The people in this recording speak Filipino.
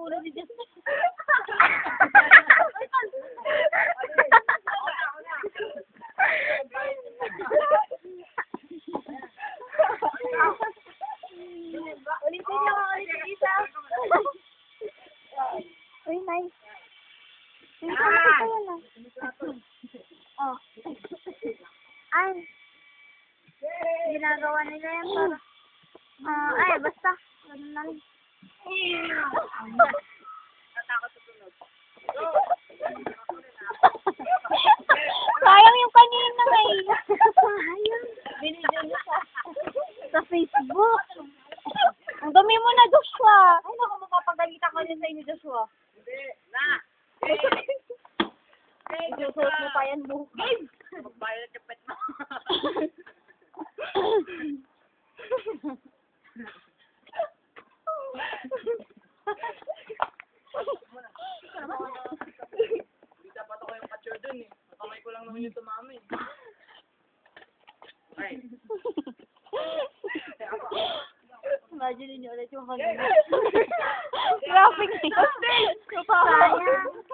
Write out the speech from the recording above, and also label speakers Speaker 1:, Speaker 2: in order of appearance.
Speaker 1: ulo ni Jess.
Speaker 2: Ulitin isa. Uy, nice. Oh. Ay. Ginagawa nila yan para. Ay, basta. Ano na rin.
Speaker 1: Natakot sa tunog.
Speaker 2: Sayang yung kanina ngayon. Sayang.
Speaker 1: Binigyan niya
Speaker 2: Sa Facebook. Ang dami mo na, Joshua.
Speaker 1: Ay, naku, mapapagalitan ko rin sa inyo, Joshua. Hindi, na!
Speaker 2: Isusuot mo pa yan bukas.
Speaker 1: Magbayad ka pet mo. Hindi dapat ako yung catcher dun eh. Kamay ko lang naman yung tumama eh. Ay.
Speaker 2: Imagine niyo ulit yung kanina. Graphic. Sayang.